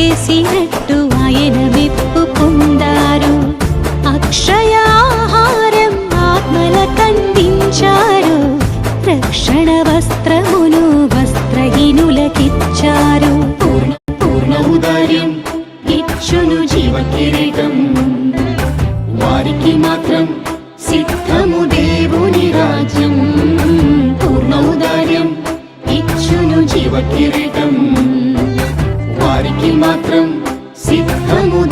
చేసినట్టు ఆయన మెప్పు పొందారు. అక్షయాహారం ఆత్మలకందించారు. రక్షణ వస్త్రమును వస్త్రహీనులకిచ్చారు. పూర్ణ ఔదార్యం ఇచ్చును జీవ కిరీటం. వారికి మాత్రం సిద్ధము దేవుని రాజ్యం. పూర్ణ ఔదార్యం ఇచ్చును జీవ కిరీటం. వారికి మాత్రం సిద్ధము